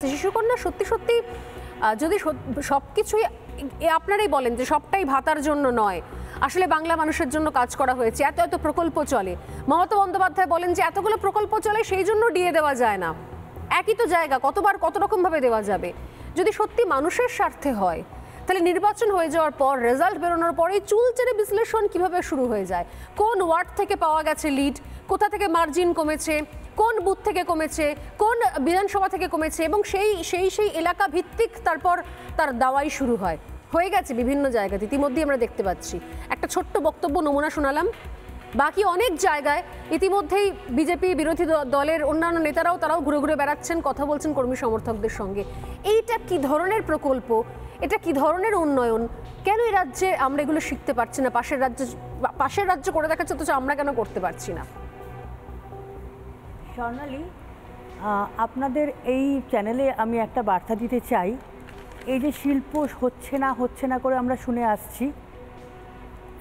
শিশুকন্যা সত্যি সত্যি যদি সবকিছুই আপনারাই বলেন যে সবটাই ভাতার জন্য নয়, আসলে বাংলা মানুষের জন্য কাজ করা হয়েছে, এত এত প্রকল্প চলে। মমতা বন্দ্যোপাধ্যায় বলেন যে এতগুলো প্রকল্প চলে সেই জন্য ডিএ দেওয়া যায় না। একই তো জায়গা কতবার কত রকমভাবে দেওয়া যাবে? যদি সত্যি মানুষের স্বার্থে হয় তাহলে নির্বাচন হয়ে যাওয়ার পর রেজাল্ট বেরোনোর পরেই চুলচেরে বিশ্লেষণ কিভাবে শুরু হয়ে যায়, কোন ওয়ার্ড থেকে পাওয়া গেছে লিড, কোথা থেকে মার্জিন কমেছে, কোন বুথ থেকে কমেছে, কোন বিধানসভা থেকে কমেছে, এবং সেই এলাকা ভিত্তিক তারপর তার দাওয়াই শুরু হয়ে গেছে বিভিন্ন জায়গাতে। ইতিমধ্যেই আমরা দেখতে পাচ্ছি। একটা ছোট্ট বক্তব্য নমুনা শোনালাম, বাকি অনেক জায়গায় ইতিমধ্যেই বিজেপি বিরোধী দলের অন্যান্য নেতারাও তারাও ঘুরে ঘুরে বেড়াচ্ছেন, কথা বলছেন কর্মী সমর্থকদের সঙ্গে। এইটা কি ধরনের প্রকল্প, এটা কি ধরনের উন্নয়ন? কেন এই রাজ্যে আমরা এগুলো শিখতে পারছি না? পাশের রাজ্য করে দেখাচ্ছে, অথচ আমরা কেন করতে পারছি না? স্বর্ণালী, আপনাদের এই চ্যানেলে আমি একটা বার্তা দিতে চাই। এই যে শিল্প হচ্ছে না করে আমরা শুনে আসছি,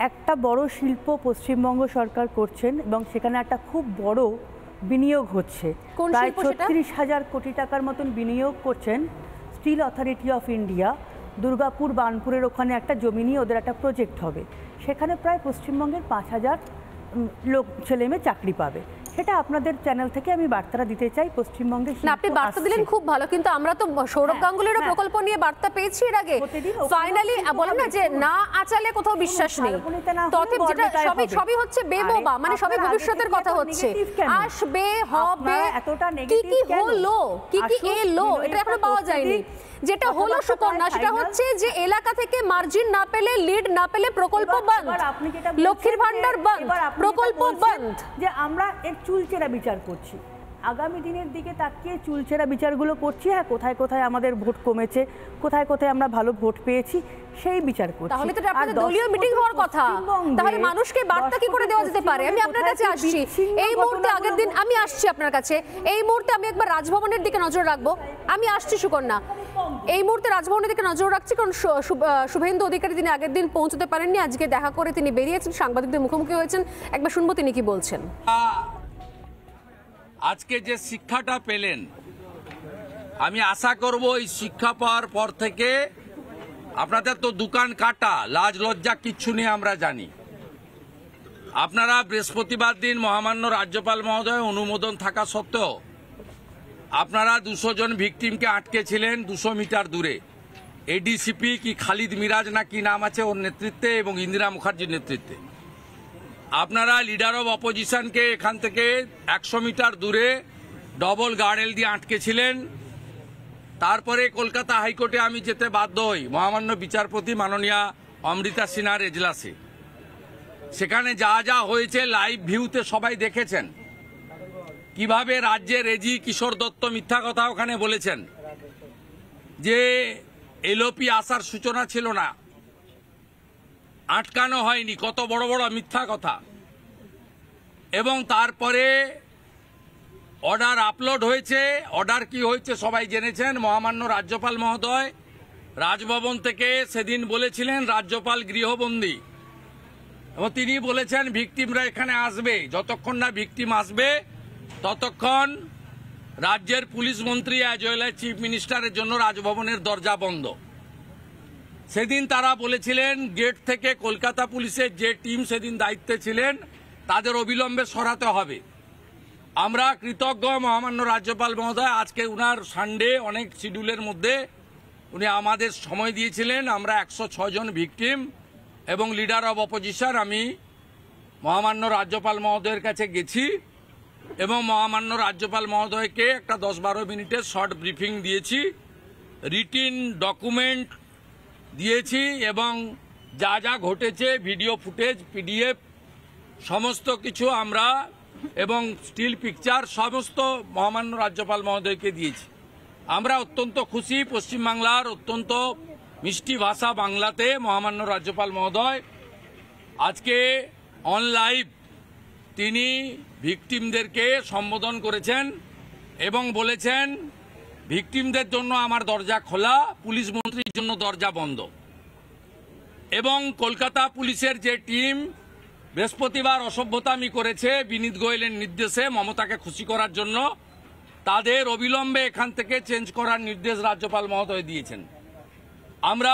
একটা বড় শিল্প পশ্চিমবঙ্গ সরকার করছেন এবং সেখানে একটা খুব বড় বিনিয়োগ হচ্ছে। প্রায় ৩৬,০০০ কোটি টাকার মতন বিনিয়োগ করছেন steel authority of India. Durgapur বার্নপুরের ওখানে একটা জমি নিয়ে ওদের একটা প্রজেক্ট হবে, সেখানে প্রায় পশ্চিমবঙ্গের ৫,০০০ ছেলেমেয়ে চাকরি পাবে। সেটা আপনাদের চ্যানেল থেকে আমি বার্তাটা দিতে চাই। পশ্চিমবঙ্গে আপনি বার্তা দিলেন খুব ভালো, কিন্তু আমরা তো সৌরভ গাঙ্গুলির প্রকল্প নিয়ে বার্তা পেয়েছি এর আগে। ফাইনালি বলেন না যে না আচালে কোথাও বিশ্বাস নেই, সবই হচ্ছে বেবোবা, মানে সবই ভবিষ্যতের কথা হচ্ছে, আসবে হবে, কি কি হলো, কি কি এলো, এটা এখনো পাওয়া যায়নি। যেটা হলো সুকন্যা, সেটা হচ্ছে যে এলাকা থেকে মার্জিন না পেলে, লিড না পেলে প্রকল্প বন্ধ, লক্ষ্মীর ভান্ডার বন্ধ, প্রকল্প বন্ধ। যে আমরা এর চুলচেরা বিচার করছি, আগামী দিনের দিকে তাকিয়ে চুলচেরা বিচারগুলো করছি। হ্যাঁ, কোথায় কোথায় আমাদের ভোট কমেছে, কোথায় কোথায় আমরা ভালো ভোট পেয়েছি, সেই বিচার করছি। তাহলে তো আপনাদের দলীয় মিটিং হওয়ার কথা, তাহলে মানুষকে বার্তা কি করে দেওয়া যেতে পারে? আমি আপনার কাছে আসছি এই মুহূর্তে, আগের দিন আমি আসছি আপনার কাছে এই মুহূর্তে, আমি একবার রাজভবনের দিকে নজর রাখবো। আমি আসছি সুকন্যা, এই মুহূর্তে রাজভবনের দিকে নজর রাখছি, কারণ শুভেন্দু অধিকারী তিনি আগের দিন পৌঁছতে পারেননি, আজকে দেখা করে তিনি বেরিয়েছেন, সাংবাদিকদের মুখোমুখি হয়েছেন। একবার শুনবো তিনি কি বলছেন। আজকে যে শিক্ষাটা পেলেন, আমি আশা করব এই শিক্ষা পাওয়ার পর থেকে আপনাদের তো দোকান কাটা, লাজ লজ্জা কিচ্ছু নেই আমরা জানি। আপনারা বৃহস্পতিবার দিন মহামান্য রাজ্যপাল মহোদয় অনুমোদন থাকা সত্ত্বেও আপনারা ২০০ জন ভিকটিমকে আটকেছিলেন ২০০ মিটার দূরে। এডিসিপি কি খালিদ মিরাজ না কি নাম আছে, ওর নেতৃত্বে এবং ইন্দিরা মুখার্জির নেতৃত্বে আপনারা লিডার অব অপোজিশনকে এখান থেকে ১০০ মিটার দূরে ডবল গার্ডেল দিয়ে আটকেছিলেন। তারপরে কলকাতা হাইকোর্টে আমি যেতে বাধ্য হই মহামান্য বিচারপতি মাননীয়া অমৃতা সিনহার এজলাসে। সেখানে যা যা হয়েছে লাইভ ভিউতে সবাই দেখেছেন, কিভাবে রাজ্যে রেজি কিশোর দত্ত মিথ্যা কথা ওখানে বলেছেন যে এলওপি আসার সূচনা ছিল না, আটকানো হয়নি, কত বড় বড় মিথ্যা কথা। এবং তারপরে অর্ডার আপলোড হয়েছে, অর্ডার কি হয়েছে সবাই জেনেছেন। মহামান্য রাজ্যপাল মহোদয় রাজভবন থেকে সেদিন বলেছিলেন রাজ্যপাল গৃহবন্দী, এবং তিনি বলেছেন ভিকটিমরা এখানে আসবে, যতক্ষণ না ভিকটিম আসবে ততক্ষণ রাজ্যের পুলিশ মন্ত্রী অ্যাজ ওয়েল অ্যাজ চিফ মিনিস্টারের জন্য রাজভবনের দরজা বন্ধ। সেদিন তারা বলেছিলেন গেট থেকে কলকাতা পুলিশের যে টিম সেদিন দায়িত্বে ছিলেন তাদের অবিলম্বে সরাতে হবে। আমরা কৃতজ্ঞ মহামান্য রাজ্যপাল মহোদয়, আজকে উনার সানডে অনেক শিডিউলের মধ্যে উনি আমাদের সময় দিয়েছিলেন। আমরা ১০৬ জন ভিকটিম এবং লিডার অব অপোজিশন আমি মহামান্য রাজ্যপাল মহোদয়ের কাছে গেছি এবং মহামান্য রাজ্যপাল মহোদয়কে একটা ১০-১২ মিনিটের শর্ট ব্রিফিং দিয়েছি, রিটিন ডকুমেন্ট দিয়েছি এবং যা যা ঘটেছে ভিডিও ফুটেজ, পিডিএফ সমস্ত কিছু আমরা এবং স্টিল পিকচার সমস্ত মহামান্য রাজ্যপাল মহোদয়কে দিয়েছি। আমরা অত্যন্ত খুশি, পশ্চিমবাংলার অত্যন্ত মিষ্টি ভাষা বাংলাতে মহামান্য রাজ্যপাল মহোদয় আজকে অন লাইভ তিনি ভিকটিমদেরকে সম্বোধন করেছেন এবং বলেছেন ভিকটিমদের জন্য আমার দরজা খোলা, পুলিশ মন্ত্রীর জন্য দরজা বন্ধ। এবং কলকাতা পুলিশের যে টিম বৃহস্পতিবার অসভ্যতামি করেছে বিনীত গোয়েলের নির্দেশে মমতাকে খুশি করার জন্য, তাদের অবিলম্বে এখান থেকে চেঞ্জ করার নির্দেশ রাজ্যপাল মহোদয় দিয়েছেন। আমরা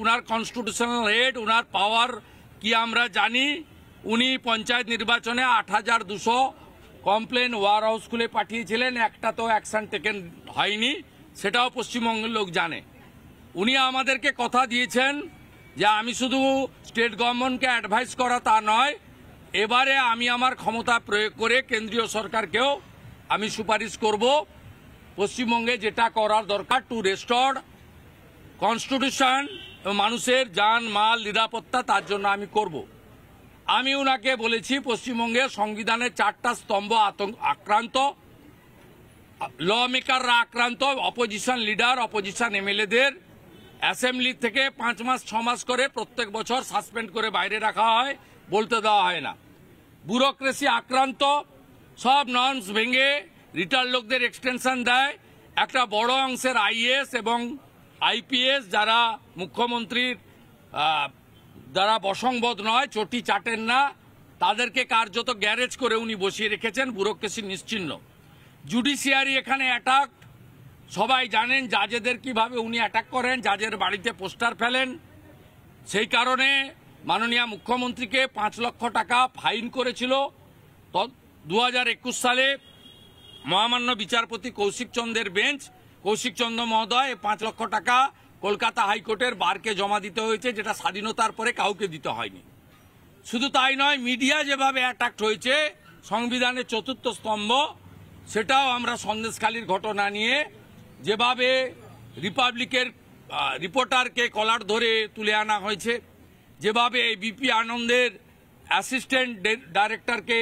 উনার কনস্টিটিউশনাল হেড, উনার পাওয়ার কি আমরা জানি। উনি পঞ্চায়েত নির্বাচনে ৮,২০০ কমপ্লেন ওয়ার হাউস খুলে পাঠিয়েছিলেন, একটা তো অ্যাকশন টেকেন হয়নি, সেটাও পশ্চিমবঙ্গের লোক জানে। উনি আমাদেরকে কথা দিয়েছেন যে আমি শুধু স্টেট গভর্নমেন্টকে অ্যাডভাইস করা তা নয়, এবারে আমি আমার ক্ষমতা প্রয়োগ করে কেন্দ্রীয় সরকারকেও আমি সুপারিশ করব পশ্চিমবঙ্গে যেটা করার দরকার টু রেস্টোর কনস্টিটিউশন, মানুষের যান মাল নিরাপত্তা, তার জন্য আমি করব। আমি উনাকে বলেছি পশ্চিমবঙ্গের সংবিধানের 4টা স্তম্ভ আক্রান্ত, ল মেকাররা আক্রান্ত, অপোজিশন লিডার, অপোজিশন এমএলএদের অ্যাসেম্বলি থেকে 5 মাস 6 মাস করে প্রত্যেক বছর সাসপেন্ড করে বাইরে রাখা হয়, বলতে দেওয়া হয় না। ব্যুরোক্রেসি আক্রান্ত, সব নর্মস ভেঙে রিটায়ার্ড লোকদের এক্সটেনশন দেয়। একটা বড় অংশের আইএএস এবং আইপিএস যারা মুখ্যমন্ত্রীর যারা বসংবদ নয়, চটি চাটেন না, তাদেরকে কার্যত গ্যারেজ করে উনি বসিয়ে রেখেছেন, ব্যুরোক্রেসি নিশ্চিহ্ন। জুডিশিয়ারি এখানে অ্যাটাক, সবাই জানেন জাজেদের কিভাবে উনি অ্যাটাক করেন, জাজের বাড়িতে পোস্টার ফেলেন। সেই কারণে মাননীয় মুখ্যমন্ত্রীকে 5 লক্ষ টাকা ফাইন করেছিল 2021 সালে মহামান্য বিচারপতি কৌশিক চন্দ্রের বেঞ্চ। কৌশিক চন্দ্র মহোদয় 5 লক্ষ টাকা কলকাতা হাইকোর্টের বারকে জমা দিতে হয়েছে, যেটা স্বাধীনতার পরে কাউকে দিতে হয়নি। শুধু তাই নয়, মিডিয়া যেভাবে অ্যাটাক হয়েছে, সংবিধানের 4র্থ স্তম্ভ, সেটাও আমরা সন্দেশখালীর ঘটনা নিয়ে যেভাবে রিপাবলিকের রিপোর্টারকে কলার ধরে তুলে আনা হয়েছে, যেভাবে বিপি আনন্দের অ্যাসিস্ট্যান্ট ডাইরেক্টরকে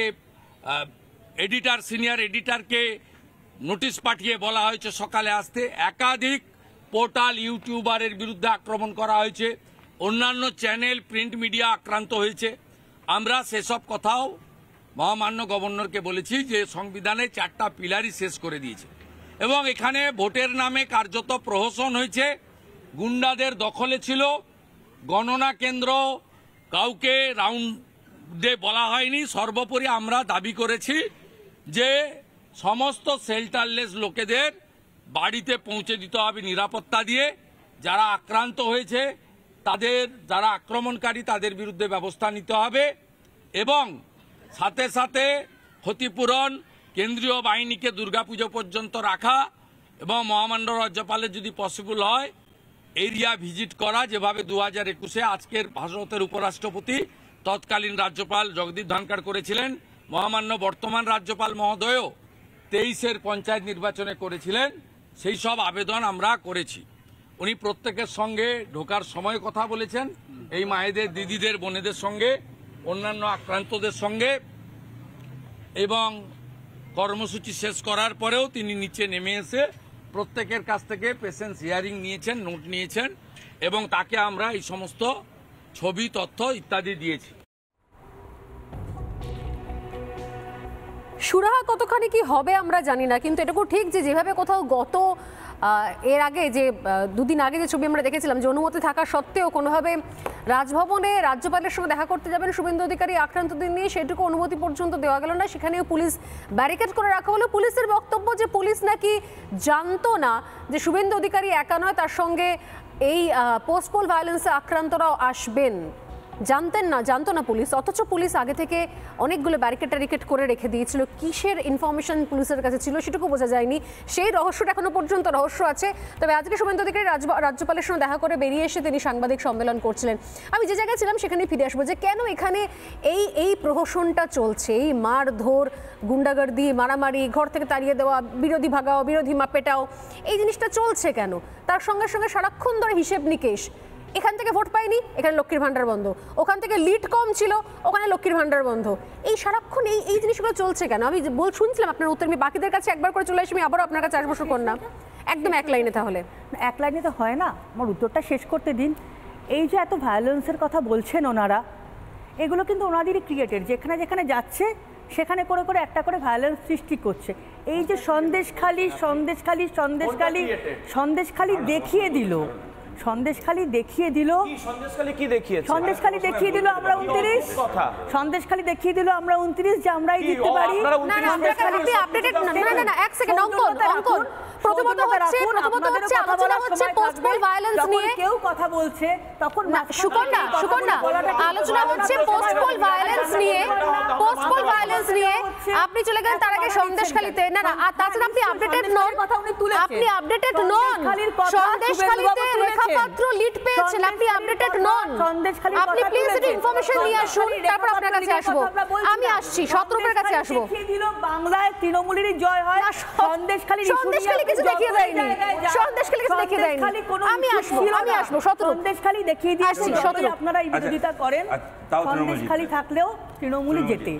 এডিটর, সিনিয়র এডিটরকে নোটিশ পাঠিয়ে বলা হয়েছে সকালে আসতে, একাধিক পোর্টাল ইউটিউবারের বিরুদ্ধে আক্রমণ করা হয়েছে, অন্যান্য চ্যানেল প্রিন্ট মিডিয়া আক্রান্ত হয়েছে। আমরা সেসব কথাও মহামান্য গভর্নরকে বলেছি যে সংবিধানে 4টা পিলারই শেষ করে দিয়েছে এবং এখানে ভোটের নামে কার্যত প্রহসন হয়েছে, গুন্ডাদের দখলে ছিল, গণনা কেন্দ্র কাউকে রাউন্ডে বলা হয়নি। সর্বোপরি আমরা দাবি করেছি যে সমস্ত শেল্টারলেস লোকেদের বাড়িতে পৌঁছে দিতে হবে নিরাপত্তা দিয়ে, যারা আক্রান্ত হয়েছে তাদের, যারা আক্রমণকারী তাদের বিরুদ্ধে ব্যবস্থা নিতে হবে এবং সাথে সাথে ক্ষতিপূরণ, কেন্দ্রীয় বাহিনীকে দুর্গাপুজো পর্যন্ত রাখা এবং মহামান্য রাজ্যপালের যদি পসিবল হয় এরিয়া ভিজিট করা, যেভাবে 2021-এ আজকের ভারতের উপরাষ্ট্রপতি তৎকালীন রাজ্যপাল জগদীপ ধনখড় করেছিলেন। মহামান্য বর্তমান রাজ্যপাল মহোদয়ও 23-এর পঞ্চায়েত নির্বাচনে করেছিলেন। সেই সব আবেদন আমরা করেছি। উনি প্রত্যেকের সঙ্গে ঢোকার সময় কথা বলেছেন, এই মায়েদের, দিদিদের, বোনেদের সঙ্গে, অন্যান্য আক্রান্তদের সঙ্গে, এবং কর্মসূচি শেষ করার পরেও তিনি নিচে নেমে এসে প্রত্যেকের কাছ থেকে পেশেন্স হিয়ারিং নিয়েছেন, নোট নিয়েছেন এবং তাকে আমরা এই সমস্ত ছবি, তথ্য ইত্যাদি দিয়েছি। সুরাহা কতখানি কি হবে আমরা জানি না, কিন্তু এটুকু ঠিক যে যেভাবে কোথাও গত এর আগে যে 2 দিন আগে যে ছবি আমরা দেখেছিলাম যে অনুমতি থাকা সত্ত্বেও কোনোভাবে রাজভবনে রাজ্যপালের সঙ্গে দেখা করতে যাবেন শুভেন্দু অধিকারী আক্রান্তদের নিয়ে, সেটুকু অনুমতি পর্যন্ত দেওয়া গেল না। সেখানেও পুলিশ ব্যারিকেড করে রাখা হলো। পুলিশের বক্তব্য যে পুলিশ নাকি জানতো না যে শুভেন্দু অধিকারী একা নয়, তার সঙ্গে এই পোস্ট পোল ভায়োলেন্সে আক্রান্তরাও আসবেন। জানতো না পুলিশ, অথচ পুলিশ আগে থেকে অনেকগুলো ব্যারিকেড করে রেখে দিয়েছিল। কিসের ইনফরমেশন পুলিশের কাছে ছিল সেটুকু বোঝা যায়নি। সেই রহস্যটা এখনো পর্যন্ত রহস্য আছে। তবে আজকে শুভেন্দু অধিকারী রাজ্যপালের সঙ্গে দেখা করে বেরিয়ে এসে তিনি সাংবাদিক সম্মেলন করছিলেন। আমি যে জায়গায় ছিলাম সেখানে ফিরে আসবো যে কেন এখানে এই প্রহসনটা চলছে, এই মারধর, গুন্ডাগর্দি, মারামারি, ঘর থেকে তাড়িয়ে দেওয়া, বিরোধী ভাগাও, বিরোধী মাপেটাও, এই জিনিসটা চলছে কেন? তার সঙ্গে সঙ্গে সারাক্ষণ ধরে হিসেব নিকেশ, এখান থেকে ভোট পাইনি, এখানে লক্ষ্মীর ভান্ডার বন্ধ, ওখান থেকে লিড কম ছিল, ওখানে লক্ষ্মীর ভান্ডার বন্ধ। এই সারাক্ষণ এই জিনিসগুলো চলছে কেন? আমি শুনছিলাম আপনার উত্তর, আমি বাকিদের কাছে একবার করে চলে আসি, আমি আবারও আপনার কাছে আসবো না, একদম এক লাইনে। তাহলে এক লাইনে তো হয় না, আমার উত্তরটা শেষ করতে দিন। এই যে এত ভায়োলেন্সের কথা বলছেন ওনারা, এগুলো কিন্তু ওনাদেরই ক্রিয়েটেড। যেখানে যেখানে যাচ্ছে সেখানে করে করে একটা করে ভায়োলেন্স সৃষ্টি করছে। এই যে সন্দেশখালি দেখিয়ে দিল, সন্দেশখালি দেখিয়ে দিল, সন্দেশখালি কি দেখিয়েছে? সন্দেশখালি দেখিয়ে দিল আমরা 29, কথা সন্দেশখালি দেখিয়ে দিল আমরা 29 যে আমরাই জিততে পারি। না না আপনি আপডেটেড না না না এক সেকেন্ড অঙ্কন প্রথমত হচ্ছে আলোচনা হচ্ছে পোস্ট পোল ভায়োলেন্স নিয়ে, কেউ কথা বলছে তখন সুকন্যা আলোচনা হচ্ছে পোস্ট পোল ভায়োলেন্স নিয়ে, পোস্ট পোল ভায়োলেন্স নিয়ে আপনি চলে গেলেন তার আগে সন্দেশখালিতে। না না আর তাছাড়া আপনি আপডেটেড নন, আপনি আপডেটেড নন। সন্দেশখালিতে রেখা পাত্র লিড পেয়েছেন, আপনি আপডেটেড নন। আপনি প্লিজ একটু ইনফরমেশন নিয়ে আসুন, তারপর আপনার কাছে আসবো। আমি আসছি শত্রুপের কাছে আসবো। বাংলায় তৃণমূলেরই জয় হয়, সন্দেশখালি কিছু দেখিয়ে দেয়নি, সন্দেশখালি কিছু দেখিয়ে দেয়নি। আমি আসবো শত্রু, সন্দেশখালি দেখিয়ে দিয়েছি। আপনারা এই বিরোধিতা করেন, সন্দেশখালি থাকলেও তৃণমূলই জেতে।